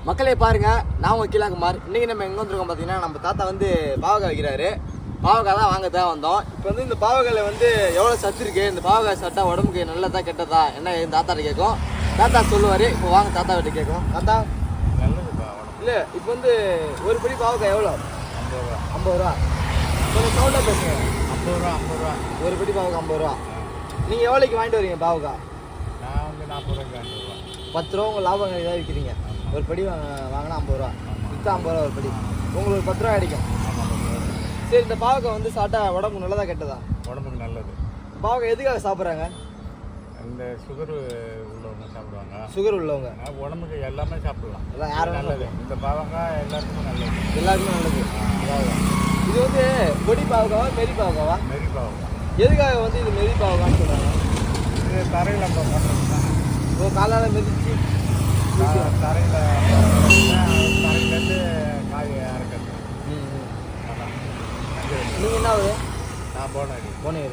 மக்களே பாருங்க, நான் உங்க கீழாக்குமார். இன்னைக்கு நம்ம எங்க வந்திருக்கோம் பார்த்தீங்கன்னா, நம்ம தாத்தா வந்து பாவக்காய் வைக்கிறாரு. பாவக்காய் தான் வாங்க தான் வந்தோம். இப்போ வந்து இந்த பாவக்காயில் வந்து எவ்வளோ சத்து இருக்கு, இந்த பாவக்காய் சாப்பிட்டா உடம்புக்கு நல்லதா கெட்டதா என்ன என் தாத்தாட்ட கேட்கும். தாத்தா சொல்லுவார். இப்போ வாங்க தாத்தா கிட்ட கேட்கும். தாத்தா நல்லதுப்பா. இல்லை, இப்போ வந்து ஒரு படி பாவக்காய் எவ்வளோ? 50 ரூபா. 50 ரூபா. கொஞ்சம் சவுண்டாக பேசுங்க. 50 ரூபா, 50 ரூபா. ஒரு படி பாவக்காய் 50 ரூபா. நீங்கள் எவ்வளோக்கு வாங்கிட்டு வரீங்க பாவக்காய்? நான் வந்து 40 ரூபாய்க்கு 50 ரூபா. 10 ரூபா உங்கள் லாபம் ஏதாவது விற்கிறீங்க. ஒரு படி வாங்கினா 50 ரூபா, விற்றா 50 ரூபா ஒரு படி. உங்களுக்கு 10 ரூபா கிடைக்கும். சரி, இந்த பாவக்காய் வந்து சாப்பிட்டா உடம்புக்கு நல்லதா கெட்டதா? உடம்புக்கு நல்லது. பாவக்காய் எதுக்காக சாப்பிட்றாங்க? இந்த சுகர் உள்ளவங்க சாப்பிடுவாங்க. சுகர் உள்ளவங்க. உடம்புக்கு எல்லாமே சாப்பிடலாம். எல்லாம் யாரும் நல்லது. இந்த பாவக்காய் எல்லாருக்கும் நல்லது. எல்லாருக்கும் நல்லது. இது வந்து பொடி பாவக்காவா மெரி பாவக்காவா? மெரி பாவக்காய். எதுக்காக வந்து இது மெரி பாவக்கான்னு சொல்கிறாங்க? இது தரையில் நம்ம பண்ணுறது தான். இப்போ காலால் மிதிச்சு தரையிலேருந்து காய் அரைக்கிறது. நீங்கள் என்ன ஆகுது? நான் போனேன்.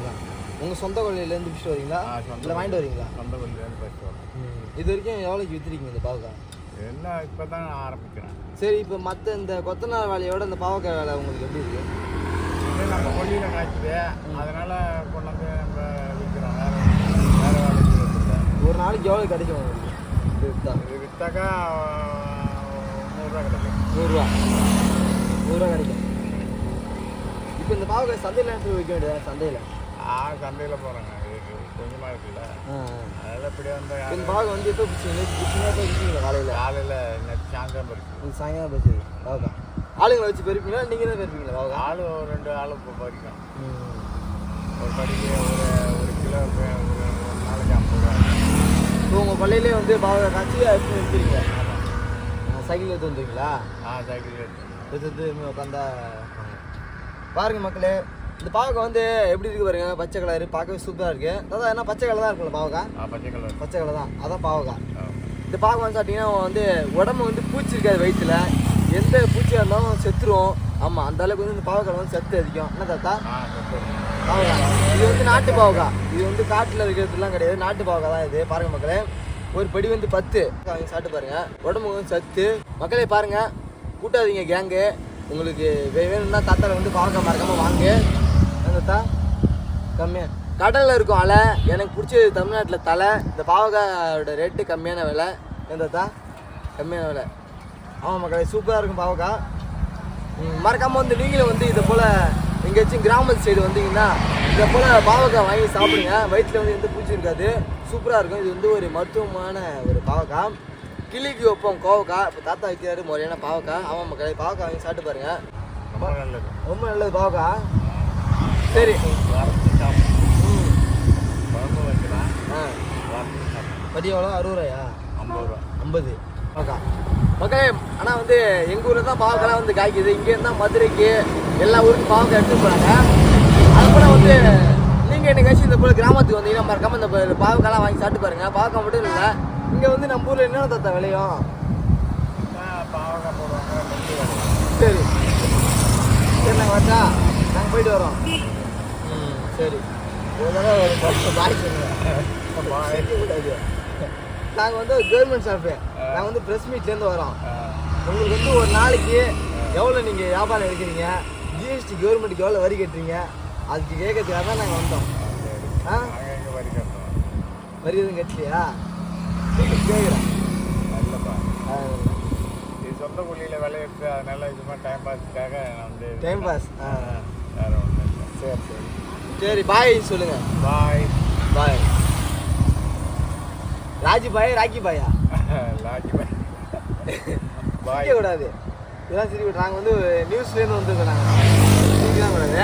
தான் உங்கள் சொந்த கொள்ளையிலேருந்து பிடிச்சிட்டு வரீங்களா? இல்லை வாங்கிட்டு வரீங்களா? சொந்த கொள்ளையிலேருந்து பறிச்சு வரேன். இது வரைக்கும் எவ்வளோக்கு விற்றுருக்கீங்க இந்த பாவக்காய்? எல்லாம் இப்போ தான் ஆரம்பிக்கிறேன். சரி, இப்போ மற்ற இந்த கொத்தனார் வேலையோட இந்த பாவக்காய் வேலை உங்களுக்கு எப்படி இருக்கு? இது நம்ம கொல்லியில் காய்ச்சுது, அதனால் கொண்டு வந்து நம்ம விற்கிறோம். வேறு வேலைக்கு இல்லை. ஒரு நாளைக்கு எவ்வளோ கிடைக்கும் உங்களுக்கு இது விற்றா? இது விற்றாக்கா 100 ரூபா கிடைக்கும். 100 ரூபா கிடைக்கும். இப்போ இந்த பாவக்காய் சந்தையில் எடுத்து வைக்க வேண்டியதா? சந்தையில் சந்தையில் போகிறாங்க. இது கொஞ்சமாக இருக்குல்ல, அதெல்லாம் இப்படியே வந்து இந்த பாவக்காய் வந்து எப்போ பிடிச்சிங்க? பிடிச்சிங்களா காலையில்? காலையில் நேற்று சாயந்தரம் பறிச்சு. இது சாயங்காலம் பறிச்சது பாவக்காய். ஆளுங்களை வச்சு பறிப்பீங்களா, நீங்கள் தான் பறிப்பீங்களா பாவக்காய்? ஆள் ஒரு 2 ஆள் இப்போ பறிக்கும். ஒரு படிக்கு ஒரு கிலோ ஒரு நாளைக்கு 50 ரூபா. இப்போ உங்கள் பள்ளியிலே வந்து பாவக்காய் காய்ச்சி எடுத்து நிறுத்துறீங்க? சைக்கிள் எடுத்து வந்துருங்களா? சைக்கிள் எடுத்து உட்காந்தா பாருங்க மக்களே, இந்த பாவக்காய் வந்து எப்படி இருக்கு பாருங்க. பச்சை கலர் பார்க்கவே சூப்பராக இருக்கு. அதான் என்ன பச்சை கலர் தான் இருக்குல்ல பாவக்காய்? பச்சை கலர். பச்சை கலர் தான், அதான் பாவக்காய். இந்த பாவக்காய் வந்து சாப்பிட்டீங்கன்னா வந்து உடம்பு வந்து பூச்சி இருக்காது வயிற்றுல. எந்த பூச்சியாக இருந்தாலும் செத்துரும். ஆமாம், அந்த அளவுக்கு வந்து இந்த பாவக்காய் வந்து சத்து அதிகம். என்ன தாத்தா? பாவக்காய் இது வந்து நாட்டு பாவக்காய். இது வந்து காட்டில் இருக்கிறதுலாம் கிடையாது, நாட்டு பாவக்காய் தான் இது. பாருங்க மக்களே, ஒரு படி வந்து 10 வாங்கி சாப்பிட்டு பாருங்க. உடம்புக்கு வந்து சத்து. மக்களே பாருங்க, கூட்டாதீங்க கேங்கு. உங்களுக்கு வேணும்னா தாத்தாவை வந்து பாவக்காய் மறக்காமல் வாங்க. தாத்தா கம்மியாக கடலில் இருக்கும் அலை. எனக்கு பிடிச்சது தமிழ்நாட்டில் தலை. இந்த பாவக்காயோட ரேட்டு கம்மியான விலை. ஏன் தாத்தா? கம்மியான விலை. ஆமாம் மக்களே, சூப்பராக இருக்கும் பாவக்காய். மறக்காமல் வந்து நீங்களும் வந்து இதை போல் எங்கேயாச்சும் கிராமத்து சைடு வந்தீங்கன்னா இதை போல் பாவக்காய் வாங்கி சாப்பிடுங்க. வயிற்றில் வந்து எந்த பூச்சி இருக்காது, சூப்பராக இருக்கும். இது வந்து ஒரு மருத்துவமான ஒரு பாவக்காய். கிளிக்கு வைப்போம் கோவக்காய். இப்போ தாத்தா வைக்கிறாரு முறையான பாவக்காய். ஆமாம் மக்களே, பாவக்காய் வாங்கி சாப்பிட்டு பாருங்க. ரொம்ப நல்லது, ரொம்ப நல்லது பாவக்காய். சரி, குழம்பு வைக்கலாம். படி எவ்வளோ? 60 ரூபாயா? 50 ரூபா. 50 பாவக்காய். மக்களே, ஆனால் வந்து எங்கள் ஊரில் தான் பாவக்காய்லாம் வந்து காய்க்குது. இங்கேருந்து தான் மதுரைக்கு எல்லா ஊருக்கும் பாவக்காய் எடுத்து போகிறாங்க. அது போல் வந்து நீங்கள் என்னைக்காச்சும் இந்த போல் கிராமத்துக்கு வந்தீங்கன்னா மறக்காமல் இந்த பாவக்காய்லாம் வாங்கி சாப்பிட்டு பாருங்கள். பாவக்காய் மட்டும் இல்லை, இங்கே வந்து நம்ம ஊரில் என்னென்ன தாத்தா விளையும்? பாவக்காய் போடுவாங்க. சரி சரி, நாங்கள் வச்சா நாங்கள் போயிட்டு வரோம். சரி, ஒரு தடவை ஒரு பாய் சொல்லுங்கள். நாங்கள் வந்து கவர்மெண்ட் ஸ்டாஃபு. நாங்கள் வந்து ப்ரெஸ் மீட்லேருந்து வரோம். உங்களுக்கு வந்து ஒரு நாளைக்கு எவ்வளோ நீங்கள் வியாபாரம் எடுக்கிறீங்க, ஜிஎஸ்டி கவர்மெண்ட்டுக்கு எவ்வளோ வரி கட்டுறீங்க, அதுக்கு கேட்கறதுக்காக தான் நாங்கள் வந்தோம். வரி எதுவும் கட்டலையா? கேட்குறேன். நல்லப்பா, இது சொந்த கொள்ளியில் விளையிறது, அதனால இது மாதிரி டைம் பாஸுக்காக நான் வந்து டைம் பாஸ். வேறு ஒன்றும் இல்லை. சரி சரி சரி, பாய் சொல்லுங்கள். பாய் பாய். ராஜி பாய், ராக்கி பாயா? லாஜி பாய். பாய் சிரிக்கக்கூடாது, இதெல்லாம் சிரிக்க. நாங்கள் வந்து நியூஸ்லேருந்து வந்துருக்கோம். நாங்கள் சிரிக்கலாம் கூடாது.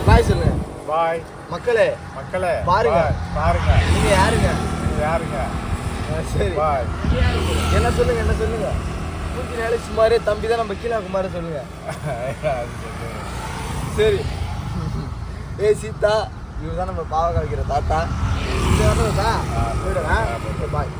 பாய் சொல்லுங்கள். பாய் மக்களே. மக்களே பாருங்க பாருங்க. நீங்கள் யாருங்க? யாருங்க? சரி, பாய். என்ன சொல்லுங்கள், என்ன சொல்லுங்கள். மூஞ்சி நாளை சுமாரே தம்பி தான் நம்ம கீழே குமார சொல்லுங்கள். சரி. சீதா, இவர் தான் நம்ம பாவக்காய் வைக்கிற தாத்தா. இந்த வரதா போயிடுங்க. பாய்.